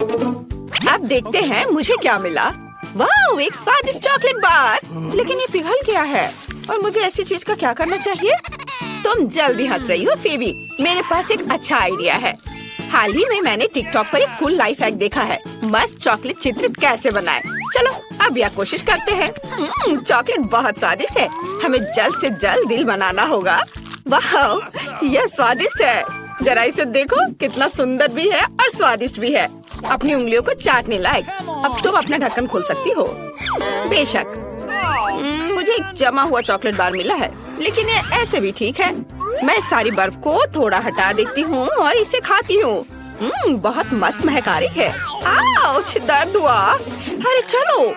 अब देखते हैं मुझे क्या मिला। वाह, एक स्वादिष्ट चॉकलेट बार। लेकिन ये पिघल गया है और मुझे ऐसी चीज का क्या करना चाहिए? तुम जल्दी हंस रही हो फेबी। मेरे पास एक अच्छा आइडिया है। हाल ही में मैंने टिकटॉक पर एक कूल लाइफ हैक देखा है। मस्त चॉकलेट चित्र कैसे बनाए। चलो अब यह कोशिश करते हैं। चॉकलेट बहुत स्वादिष्ट है। हमें जल्द से जल्द दिल बनाना होगा। वाह, यह स्वादिष्ट है। जरा इसे देखो, कितना सुंदर भी है और स्वादिष्ट भी है। अपनी उंगलियों को चाटने लायक। अब तुम अपना ढक्कन खोल सकती हो। बेशक। मुझे एक जमा हुआ चॉकलेट बार मिला है, लेकिन ये ऐसे भी ठीक है। मैं सारी बर्फ को थोड़ा हटा देती हूँ और इसे खाती हूँ। बहुत मस्त महक आ रही है। आउच, दर्द हुआ। अरे चलो,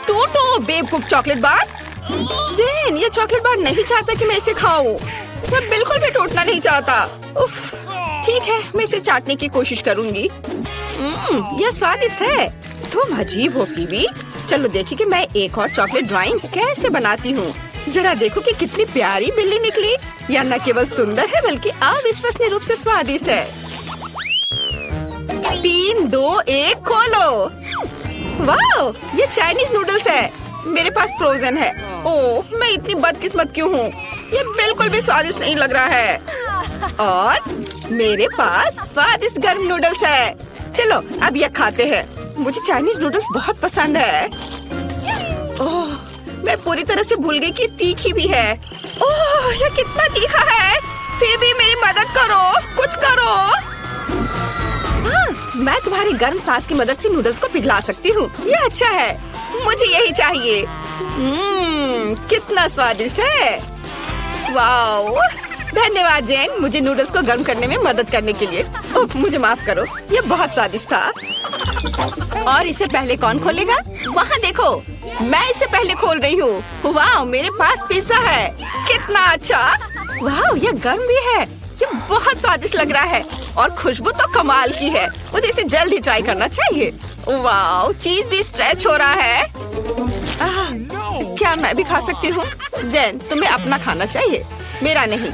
टूटो बेवकूफ चॉकलेट बार। जेन, ये चॉकलेट बार नहीं चाहता कि मैं इसे खाऊं। मैं बिल्कुल भी टूटना नहीं चाहता। उफ, ठीक है, मैं इसे चाटने की कोशिश करूंगी। यह स्वादिष्ट है। तुम अजीब हो फीबी। चलो देखिए कि मैं एक और चॉकलेट ड्राइंग कैसे बनाती हूँ। जरा देखो कि कितनी प्यारी बिल्ली निकली। यह न केवल सुंदर है बल्कि अविश्वसनीय रूप से स्वादिष्ट है। 3, 2, 1 खोलो। वाह, ये चाइनीज नूडल्स है। मेरे पास फ्रोजन है। ओह, मैं इतनी बदकिस्मत क्यों हूँ। ये बिल्कुल भी स्वादिष्ट नहीं लग रहा है। और मेरे पास स्वादिष्ट गर्म नूडल्स है। चलो अब यह खाते हैं। मुझे चाइनीज नूडल्स बहुत पसंद है। ओह, मैं पूरी तरह से भूल गई कि तीखी भी है। ओह, यह कितना तीखा है। फिर भी मेरी मदद करो, कुछ करो। हाँ, मैं तुम्हारी गर्म सांस की मदद से नूडल्स को पिघला सकती हूँ। यह अच्छा है, मुझे यही चाहिए। कितना स्वादिष्ट है। वाओ, धन्यवाद जेन, मुझे नूडल्स को गर्म करने में मदद करने के लिए। ओह, मुझे माफ करो, ये बहुत स्वादिष्ट था। और इसे पहले कौन खोलेगा? वहाँ देखो, मैं इसे पहले खोल रही हूँ। वाह, मेरे पास पिज्जा है। कितना अच्छा। वाह, यह गर्म भी है। ये बहुत स्वादिष्ट लग रहा है और खुशबू तो कमाल की है। मुझे इसे जल्द ही ट्राई करना चाहिए। वाह, चीज भी स्ट्रेच हो रहा है। क्या मैं भी खा सकती हूँ? जेन, तुम्हें अपना खाना चाहिए, मेरा नहीं।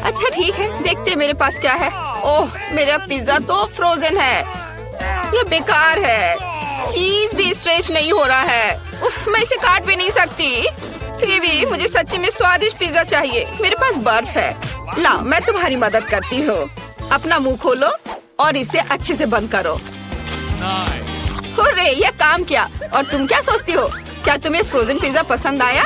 अच्छा ठीक है, देखते हैं मेरे पास क्या है। ओह, मेरा पिज्जा तो फ्रोजन है। ये बेकार है। चीज भी स्ट्रेच नहीं हो रहा है। उफ, मैं इसे काट भी नहीं सकती। फीबी, मुझे सच्ची में स्वादिष्ट पिज्जा चाहिए। मेरे पास बर्फ है। लाओ, मैं तुम्हारी मदद करती हूँ। अपना मुंह खोलो और इसे अच्छे से बंद करो। हुर्रे, यह काम किया। और तुम क्या सोचती हो? क्या तुम्हें फ्रोजन पिज्जा पसंद आया?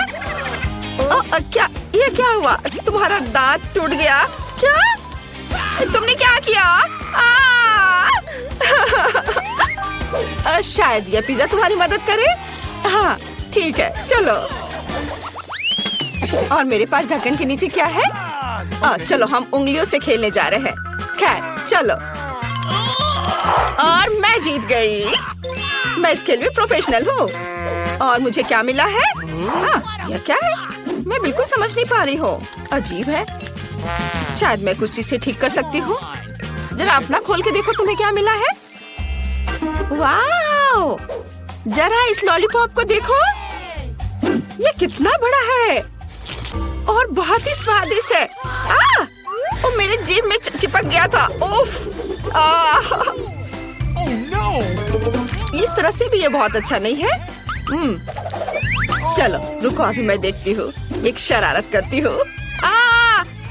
क्या ये क्या हुआ? तुम्हारा दांत टूट गया क्या? तुमने क्या किया? शायद यह पिज्जा तुम्हारी मदद करे। हाँ ठीक है, चलो। और मेरे पास ढक्कन के नीचे क्या है? चलो हम उंगलियों से खेलने जा रहे हैं। खैर चलो। और मैं जीत गई। मैं इस खेल में प्रोफेशनल हूँ। और मुझे क्या मिला है? यह क्या है? मैं बिल्कुल समझ नहीं पा रही हूँ। अजीब है। शायद मैं कुछ चीज से ठीक कर सकती हूँ। जरा अपना खोल के देखो, तुम्हें क्या मिला है? वाओ! जरा इस लॉलीपॉप को देखो। ये कितना बड़ा है और बहुत ही स्वादिष्ट है। वो मेरे जीभ में चिपक गया था। उफ! इस तरह से भी ये बहुत अच्छा नहीं है। चलो रुको, अभी मैं देखती हूँ। एक शरारत करती हूँ।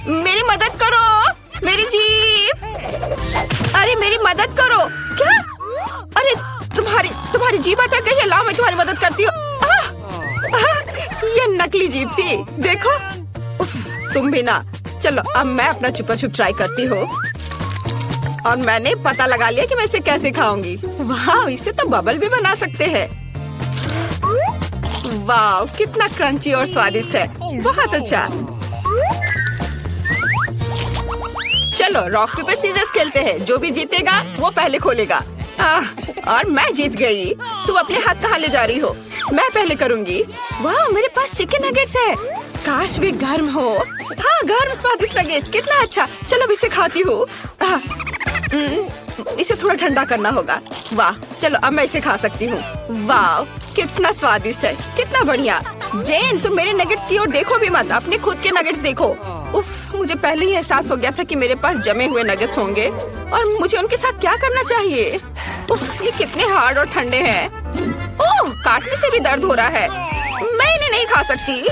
मेरी मदद करो, मेरी जीभ। अरे मेरी मदद करो। क्या? अरे तुम्हारी जीभ अटक गई है। लाओ मैं तुम्हारी मदद करती हूँ। ये नकली जीभ थी, देखो। उफ, तुम भी ना। चलो अब मैं अपना छुपा छुप ट्राई करती हूँ। और मैंने पता लगा लिया कि मैं इसे कैसे खाऊंगी। वाह, इसे तो बबल भी बना सकते हैं। वाह, कितना क्रंची और स्वादिष्ट है। बहुत अच्छा। चलो रॉक पेपर सीजर्स खेलते हैं। जो भी जीतेगा वो पहले खोलेगा। और मैं जीत गई। तुम अपने हाथ कहाँ ले जा रही हो? मैं पहले करूंगी। वाह, मेरे पास चिकन नगेट्स है। काश वे गर्म हो। हाँ, गर्म स्वादिष्ट नगेट्स, कितना अच्छा। चलो अब इसे खाती हूँ। इसे थोड़ा ठंडा करना होगा। वाह, चलो अब मैं इसे खा सकती हूँ। वाह, कितना स्वादिष्ट है, कितना बढ़िया। जेन, तुम मेरे नगेट्स की ओर देखो भी मत, अपने खुद के नगेट्स देखो। उफ, मुझे पहले ही एहसास हो गया था कि मेरे पास जमे हुए नगेट्स होंगे और मुझे उनके साथ क्या करना चाहिए। उफ, ये कितने हार्ड और ठंडे हैं। ओह, काटने से भी दर्द हो रहा है। मैं इन्हें नहीं खा सकती।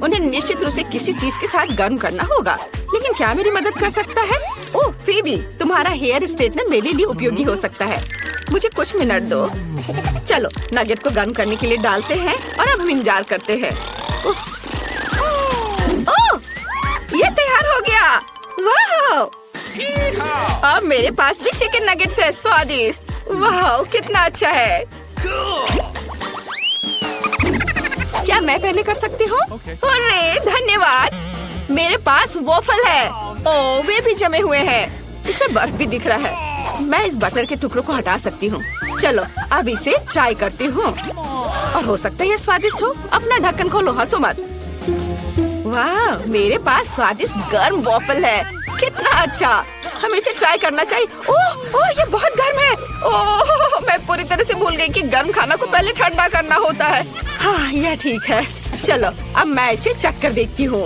उन्हें निश्चित रूप से किसी चीज के साथ गर्म करना होगा, लेकिन क्या मेरी मदद कर सकता है? ओह फीबी, तुम्हारा हेयर स्ट्रेटनर मेरे लिए उपयोगी हो सकता है। मुझे कुछ मिनट दो। चलो नगेट को गर्म करने के लिए डालते हैं और अब हम इंतजार करते हैं। उफ। ओह, ये तैयार हो गया। वाह! अब मेरे पास भी चिकन नगेट्स है, स्वादिष्ट। वाह, कितना अच्छा है। क्या मैं पहले कर सकती हूँ? अरे धन्यवाद। मेरे पास वॉफल है। ओह, वे भी जमे हुए हैं। इसमें बर्फ भी दिख रहा है। मैं इस बटर के टुकड़ों को हटा सकती हूँ। चलो अब इसे ट्राई करती हूँ और हो सकता है ये स्वादिष्ट हो। अपना ढक्कन खोलो, हंसो मत। वाह, मेरे पास स्वादिष्ट गर्म वॉफल है। कितना अच्छा, हमें इसे ट्राई करना चाहिए। ओह ओह, ये बहुत गर्म है। ओह, मैं पूरी तरह से भूल गई कि गर्म खाना को पहले ठंडा करना होता है। हाँ, यह ठीक है। चलो अब मैं इसे चख कर देखती हूँ।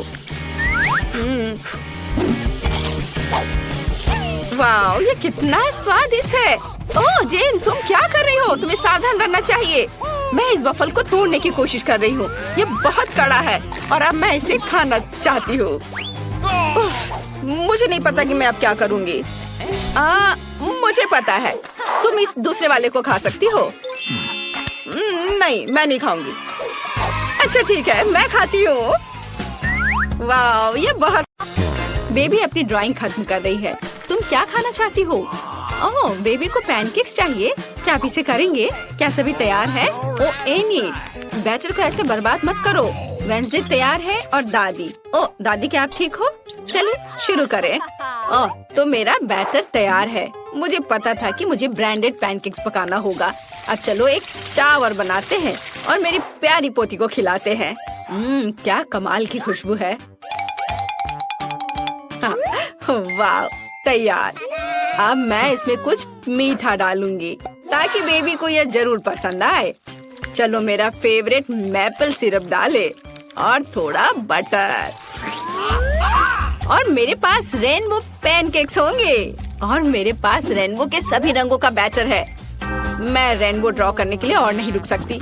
वाह, ये कितना स्वादिष्ट है। ओह जेन, तुम क्या कर रही हो? तुम्हें सावधान रहना चाहिए। मैं इस वफल को तोड़ने की कोशिश कर रही हूँ। ये बहुत कड़ा है और अब मैं इसे खाना चाहती हूँ। मुझे नहीं पता कि मैं अब क्या करूँगी। मुझे पता है, तुम इस दूसरे वाले को खा सकती हो। नहीं, मैं नहीं खाऊंगी। अच्छा ठीक है, मैं खाती हूँ। वाह, ये बहुत। बेबी अपनी ड्राइंग खत्म कर रही है। तुम क्या खाना चाहती हो? ओह, बेबी को पैनकेक्स चाहिए। क्या आप इसे करेंगे? क्या सभी तैयार है? ओह एनी, बैटर को ऐसे बर्बाद मत करो। वेंसडे तैयार है और दादी। ओह दादी, क्या आप ठीक हो? चलिए शुरू करें। ओह, तो मेरा बैटर तैयार है। मुझे पता था कि मुझे ब्रांडेड पैनकेक्स पकाना होगा। अब चलो एक टावर बनाते हैं और मेरी प्यारी पोती को खिलाते हैं। क्या कमाल की खुशबू है। हाँ, वाह, तैयार। अब मैं इसमें कुछ मीठा डालूंगी ताकि बेबी को यह जरूर पसंद आए। चलो मेरा फेवरेट मैपल सिरप डाले और थोड़ा बटर। और मेरे पास रेनबो पैनकेक्स होंगे और मेरे पास रेनबो के सभी रंगों का बैटर है। मैं रेनबो ड्रॉ करने के लिए और नहीं रुक सकती।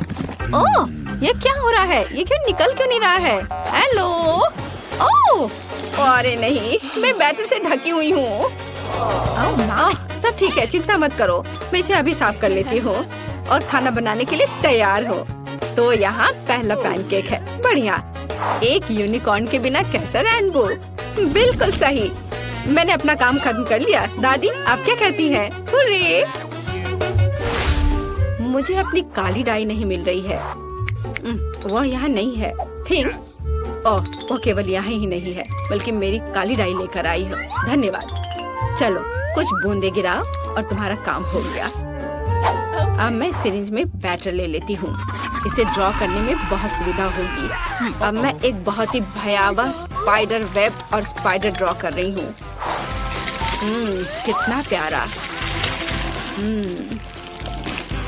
ओह, ये क्या हो रहा है? ये निकल क्यों नहीं रहा है? हेलो। ओह, अरे नहीं, मैं बैटर से ढकी हुई हूँ। सब ठीक है, चिंता मत करो। मैं इसे अभी साफ कर लेती हूँ और खाना बनाने के लिए तैयार हो। तो यहाँ पहला पैनकेक है। बढ़िया। एक यूनिकॉर्न के बिना कैसा रेनबो? बिल्कुल सही। मैंने अपना काम खत्म कर लिया। दादी, आप क्या कहती हैं? हुर्रे! मुझे अपनी काली डाई नहीं मिल रही है। वह यहाँ नहीं है। थिंक ओह, वो केवल यहाँ ही नहीं है, बल्कि मेरी काली डाई लेकर आई है। धन्यवाद। चलो कुछ बूंदे गिराओ और तुम्हारा काम हो गया। अब मैं सिरिंज में बैटर ले लेती हूँ। इसे ड्रॉ करने में बहुत सुविधा होगी। अब मैं एक बहुत ही भयावह स्पाइडर वेब और स्पाइडर ड्रॉ कर रही हूँ। कितना प्यारा।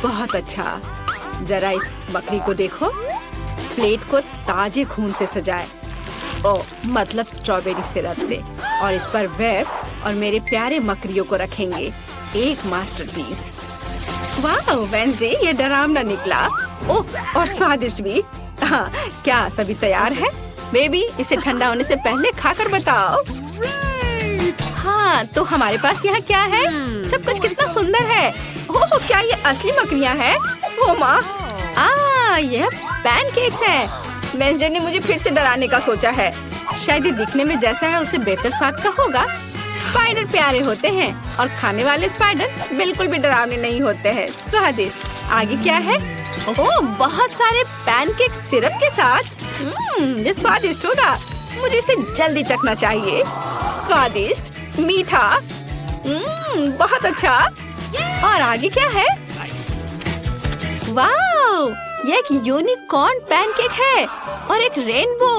बहुत अच्छा। जरा इस बकरी को देखो। प्लेट को ताजे खून से सजाए। ओह, मतलब स्ट्रॉबेरी सिरप से। और इस पर वेब और मेरे प्यारे मकड़ियों को रखेंगे। एक मास्टरपीस। वाह वेंसडे, ये डरावना निकला। ओह, और स्वादिष्ट भी। हाँ, क्या सभी तैयार है? बेबी, इसे ठंडा होने से पहले खाकर बताओ। हाँ, तो हमारे पास यहाँ क्या है? सब कुछ कितना सुंदर है। ओह, क्या ये असली मकड़ियाँ हैं? ओह माँ, यह पैनकेक्स है। वेंसडे ने मुझे फिर से डराने का सोचा है। शायद ये दिखने में जैसा है उससे बेहतर स्वाद का होगा। स्पाइडर प्यारे होते हैं और खाने वाले स्पाइडर बिल्कुल भी डरावने नहीं होते हैं। स्वादिष्ट। आगे क्या है? ओह, बहुत सारे पैनकेक सिरप के साथ। ये स्वादिष्ट होगा। मुझे इसे जल्दी चखना चाहिए। स्वादिष्ट, मीठा। बहुत अच्छा। और आगे क्या है? वाह, ये एक यूनिकॉर्न पैनकेक है और एक रेनबो।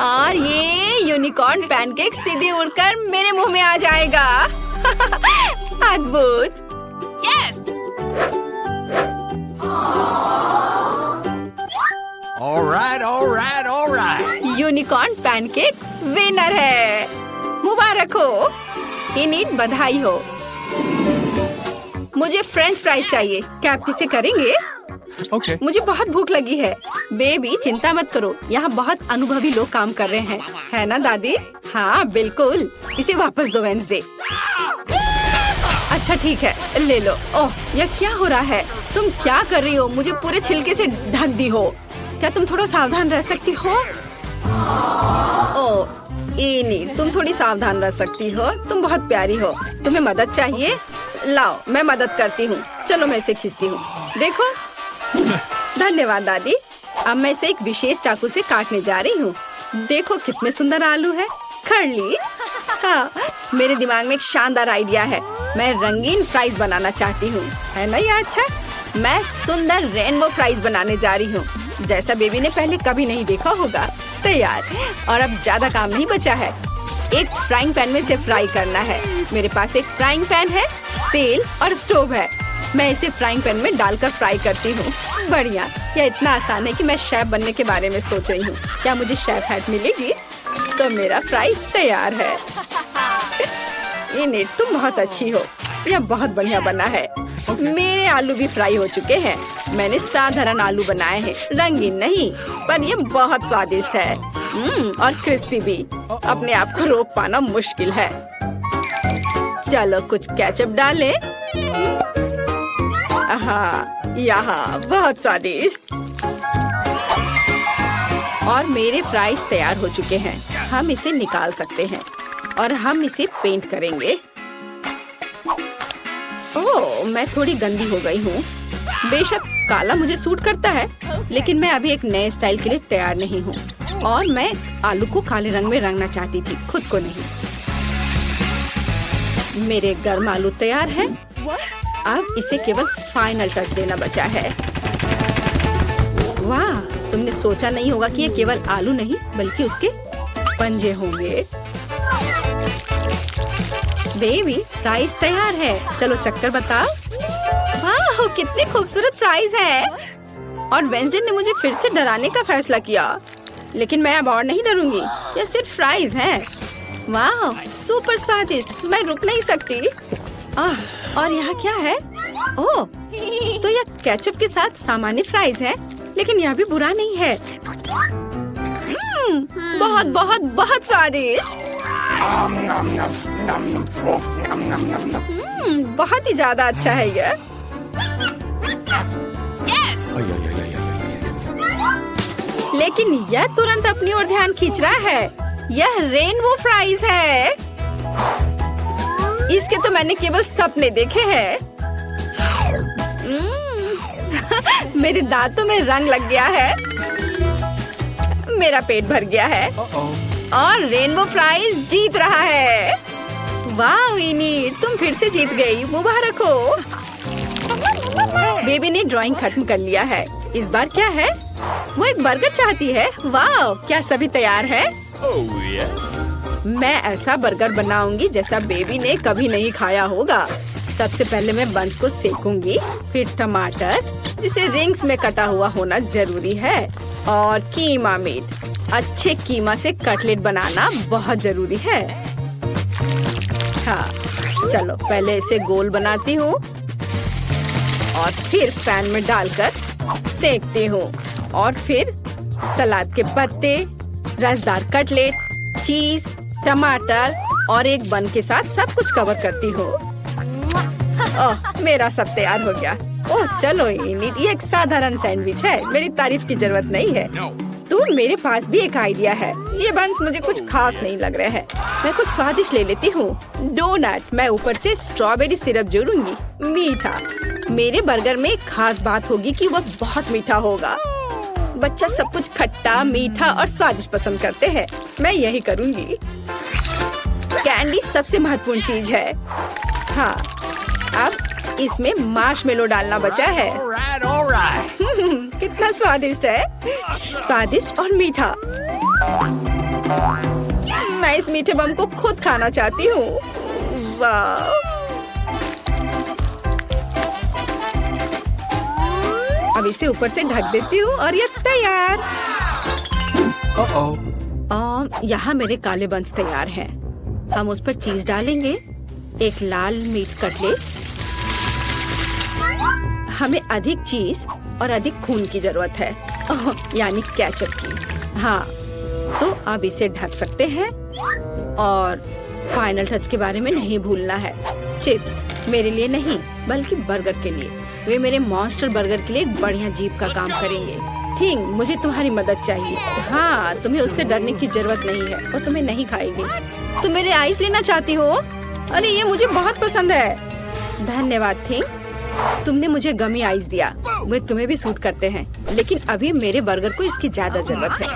और ये यूनिकॉर्न पैनकेक सीधे उड़कर मेरे मुंह में आ जाएगा। अद्भुत। Yes. all right. Unicorn pancake winner है। मुबारक हो इनिट, बधाई हो। मुझे फ्रेंच फ्राइज चाहिए। क्या आप इसे करेंगे? Okay. मुझे बहुत भूख लगी है। बेबी चिंता मत करो, यहाँ बहुत अनुभवी लोग काम कर रहे हैं, है ना दादी? हाँ बिल्कुल। इसे वापस दो वेंसडे। अच्छा ठीक है, ले लो। ओह यह क्या हो रहा है? तुम क्या कर रही हो? मुझे पूरे छिलके से ढक दी हो। क्या तुम थोड़ा सावधान रह सकती हो? ओह इनी, तुम थोड़ी सावधान रह सकती हो। तुम बहुत प्यारी हो। तुम्हें मदद चाहिए? लाओ मैं मदद करती हूँ। चलो मैं इसे खींचती हूँ। देखो। धन्यवाद दादी। अब मैं इसे एक विशेष चाकू से काटने जा रही हूँ। देखो कितने सुंदर आलू है। खरली। हाँ, मेरे दिमाग में एक शानदार आइडिया है। मैं रंगीन फ्राइज बनाना चाहती हूँ, है ना ये अच्छा? मैं सुंदर रेनबो फ्राइज बनाने जा रही हूँ, जैसा बेबी ने पहले कभी नहीं देखा होगा। तैयार। और अब ज्यादा काम नहीं बचा है। एक फ्राइंग पैन में इसे फ्राई करना है। मेरे पास एक फ्राइंग पैन है, तेल और स्टोव है। मैं इसे फ्राइंग पैन में डालकर फ्राई करती हूँ। बढ़िया, यह इतना आसान है कि मैं शेफ बनने के बारे में सोच रही हूँ। क्या मुझे शेफ हैट मिलेगी? तो मेरा फ्राइज तैयार है। इनिट, तुम बहुत अच्छी हो। यह बहुत बढ़िया बना है। मेरे आलू भी फ्राई हो चुके हैं। मैंने साधारण आलू बनाए हैं, रंगीन नहीं, पर ये बहुत स्वादिष्ट है। और क्रिस्पी भी। अपने आप को रोक पाना मुश्किल है। चलो कुछ केचप डालें। हाँ, यहाँ बहुत स्वादिष्ट। और मेरे फ्राइज तैयार हो चुके हैं। हम इसे निकाल सकते हैं और हम इसे पेंट करेंगे। ओह, मैं थोड़ी गंदी हो गई हूँ। बेशक काला मुझे सूट करता है, लेकिन मैं अभी एक नए स्टाइल के लिए तैयार नहीं हूँ। और मैं आलू को काले रंग में रंगना चाहती थी, खुद को नहीं। मेरे गर्म आलू तैयार है। अब इसे केवल फाइनल टच देना बचा है। वाह, तुमने सोचा नहीं होगा कि ये केवल आलू नहीं बल्कि उसके पंजे होंगे। बेबी फ्राइज तैयार है। चलो चक्कर बताओ। वाह, कितने खूबसूरत फ्राइज हैं। और वेंसडे ने मुझे फिर से डराने का फैसला किया, लेकिन मैं अब और नहीं डरूंगी। ये सिर्फ फ्राइज हैं। वाह, सुपर स्वादिष्ट। मैं रुक नहीं सकती। और यहाँ क्या है? ओह, तो यह केचप के साथ सामान्य फ्राइज है, लेकिन यह भी बुरा नहीं है। बहुत बहुत बहुत स्वादिष्ट। बहुत ही ज्यादा अच्छा है यह। लेकिन यह तुरंत अपनी ओर ध्यान खींच रहा है। यह रेनबो फ्राइज है। इसके तो मैंने केवल सपने देखे हैं। मेरे दांतों में रंग लग गया है। मेरा पेट भर गया है। और रेनबो फ्राइज जीत रहा है। वाह इनी, तुम फिर से जीत गई। मुबारक हो। बेबी ने ड्राइंग खत्म कर लिया है। इस बार क्या है? वो एक बर्गर चाहती है। वाह, क्या सभी तैयार है? मैं ऐसा बर्गर बनाऊंगी जैसा बेबी ने कभी नहीं खाया होगा। सबसे पहले मैं बंस को सेकूंगी, फिर टमाटर, जिसे रिंग्स में कटा हुआ होना जरूरी है, और कीमा मीट। अच्छे कीमा से कटलेट बनाना बहुत जरूरी है। हाँ, चलो पहले इसे गोल बनाती हूँ और फिर पैन में डालकर सेकती हूँ। और फिर सलाद के पत्ते, रसदार कटलेट, चीज, टमाटर और एक बन के साथ सब कुछ कवर करती हूँ। ओह, मेरा सब तैयार हो गया। ओह चलो इनी, ये एक साधारण सैंडविच है। मेरी तारीफ की जरूरत नहीं है। तो मेरे पास भी एक आइडिया है। ये बंस मुझे कुछ खास नहीं लग रहा है। मैं कुछ स्वादिष्ट ले लेती हूँ। डोनट। मैं ऊपर से स्ट्रॉबेरी सिरप जोड़ूंगी। मीठा। मेरे बर्गर में एक खास बात होगी कि वह बहुत मीठा होगा। बच्चा सब कुछ खट्टा, मीठा और स्वादिष्ट पसंद करते हैं। मैं यही करूँगी। कैंडी सबसे महत्वपूर्ण चीज है। हाँ, अब इसमें मार्शमेलो डालना बचा है। कितना स्वादिष्ट है। स्वादिष्ट और मीठा। मैं इस मीठे बम को खुद खाना चाहती हूँ। वाह। अब इसे ऊपर से ढक देती हूँ और ये तैयार। Uh-oh. यहाँ मेरे काले बंस तैयार हैं। हम उस पर चीज डालेंगे, एक लाल मीट कटलेट। हमें अधिक चीज और अधिक खून की जरूरत है, यानी केचप की। हाँ, तो अब इसे ढक सकते हैं और फाइनल टच के बारे में नहीं भूलना है। चिप्स मेरे लिए नहीं बल्कि बर्गर के लिए। वे मेरे मॉन्स्टर बर्गर के लिए एक बढ़िया जीप का काम करेंगे। थिंग, मुझे तुम्हारी मदद चाहिए। हाँ, तुम्हें उससे डरने की जरूरत नहीं है, वो तुम्हें नहीं खाएगी। तुम मेरे आइस लेना चाहती हो? अरे ये मुझे बहुत पसंद है। धन्यवाद थिंग, तुमने मुझे गमी आइस दिया। वे तुम्हें भी सूट करते हैं, लेकिन अभी मेरे बर्गर को इसकी ज्यादा जरूरत है।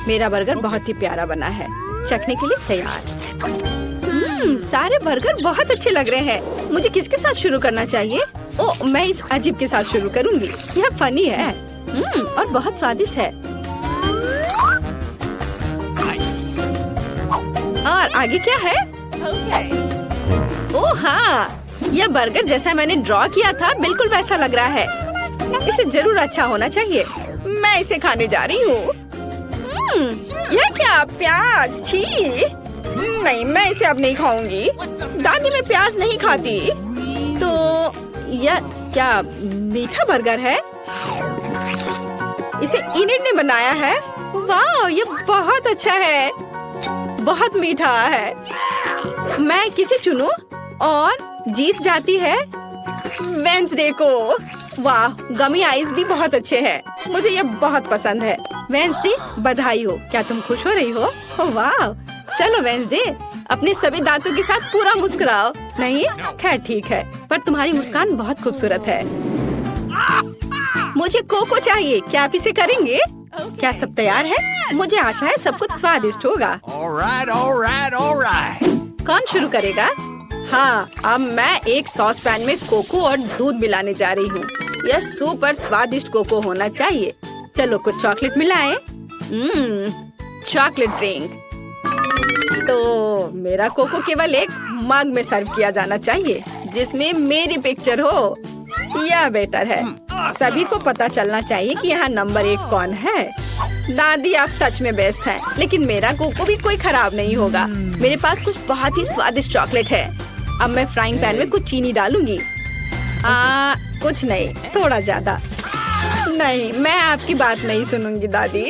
मेरा बर्गर बहुत ही प्यारा बना है, चखने के लिए तैयार। सारे बर्गर बहुत अच्छे लग रहे हैं। मुझे किसके साथ शुरू करना चाहिए? ओह, मैं इस अजीब के साथ शुरू करूंगी। यह फनी है और बहुत स्वादिष्ट है। और आगे क्या है? ओह हाँ, यह बर्गर जैसा मैंने ड्रॉ किया था बिल्कुल वैसा लग रहा है। इसे जरूर अच्छा होना चाहिए। मैं इसे खाने जा रही हूँ। यह क्या, प्याज? छी नहीं, मैं इसे अब नहीं खाऊंगी। दादी मैं प्याज नहीं खाती। तो यह क्या मीठा बर्गर है? इसे इनिट ने बनाया है। वाह, ये बहुत अच्छा है, बहुत मीठा है। मैं किसे चुनूं? और जीत जाती है वेंसडे को। वाह, गमी आइस भी बहुत अच्छे हैं। मुझे ये बहुत पसंद है। वेंसडे, बधाई हो। क्या तुम खुश हो रही हो? वाह, चलो वेंसडे, अपने सभी दांतों के साथ पूरा मुस्कुराओ। नहीं, खैर ठीक है, पर तुम्हारी मुस्कान बहुत खूबसूरत है। मुझे कोको चाहिए। क्या आप इसे करेंगे? क्या सब तैयार है? मुझे आशा है सब कुछ स्वादिष्ट होगा। All right. कौन शुरू करेगा? हाँ, अब मैं एक सॉस पैन में कोको और दूध मिलाने जा रही हूँ। यह सुपर स्वादिष्ट कोको होना चाहिए। चलो कुछ चॉकलेट मिलाएं। Chocolate drink. तो मेरा कोको केवल एक मग में सर्व किया जाना चाहिए जिसमें मेरी पिक्चर हो। यह बेहतर है। सभी को पता चलना चाहिए कि यहाँ नंबर 1 कौन है। दादी, आप सच में बेस्ट हैं, लेकिन मेरा कोको भी कोई खराब नहीं होगा। मेरे पास कुछ बहुत ही स्वादिष्ट चॉकलेट है। अब मैं फ्राइंग पैन में कुछ चीनी डालूंगी। कुछ नहीं, थोड़ा ज्यादा। नहीं, मैं आपकी बात नहीं सुनूंगी दादी।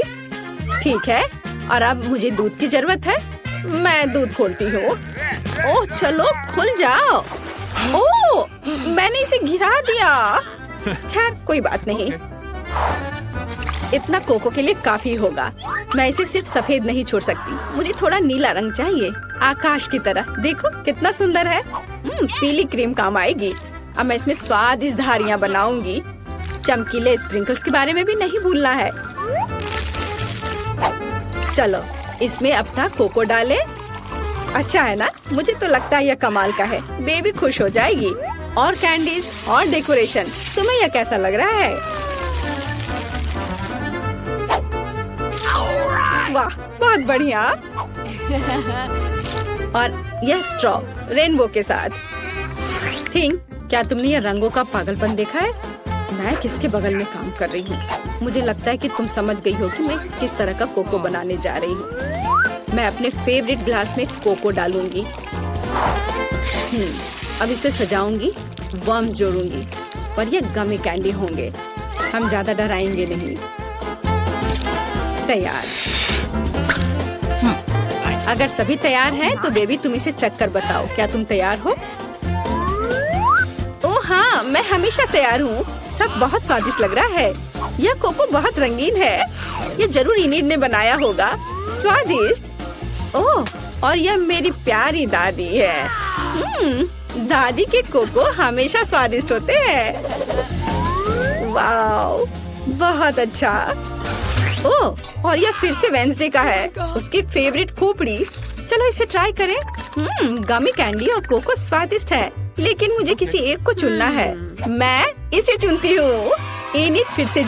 ठीक है, और अब मुझे दूध की जरूरत है। मैं दूध खोलती हूँ। ओह चलो खुल जाओ। ओह, मैंने इसे गिरा दिया। खैर कोई बात नहीं, इतना कोको के लिए काफी होगा। मैं इसे सिर्फ सफेद नहीं छोड़ सकती, मुझे थोड़ा नीला रंग चाहिए, आकाश की तरह। देखो कितना सुंदर है। पीली क्रीम काम आएगी। अब मैं इसमें स्वादिष्ट धारियां बनाऊंगी। चमकीले स्प्रिंकल्स के बारे में भी नहीं भूलना है। चलो इसमें अपना कोको डालें। अच्छा है ना? मुझे तो लगता है यह कमाल का है। बेबी खुश हो जाएगी। और कैंडीज और डेकोरेशन। तुम्हें यह कैसा लग रहा है? वाह, बहुत बढ़िया। और यह स्ट्रॉ रेनबो के साथ। थिंग, क्या तुमने यह रंगों का पागलपन देखा है? मैं किसके बगल में काम कर रही हूँ? मुझे लगता है कि तुम समझ गई हो कि मैं किस तरह का कोको बनाने जा रही हूँ। मैं अपने फेवरेट ग्लास में कोको डालूंगी। अब इसे सजाऊंगी, वर्म्स जोड़ूंगी और ये गमी कैंडी होंगे। हम ज्यादा डराएंगे नहीं। तैयार। अगर सभी तैयार हैं तो बेबी तुम इसे चख कर बताओ। क्या तुम तैयार हो? ओह हाँ, मैं हमेशा तैयार हूँ। सब बहुत स्वादिष्ट लग रहा है। यह कोको बहुत रंगीन है। ये जरूर इनिड ने बनाया होगा। स्वादिष्ट। ओह, और यह मेरी प्यारी दादी है। दादी के कोको हमेशा स्वादिष्ट होते हैं। वाओ, बहुत अच्छा। ओह, और यह फिर से वेंसडे का है, उसकी फेवरेट खोपड़ी। चलो इसे ट्राई करें। गमी कैंडी और कोको स्वादिष्ट है, लेकिन मुझे किसी एक को चुनना है। मैं इसे चुनती हूँ। इनिड फिर से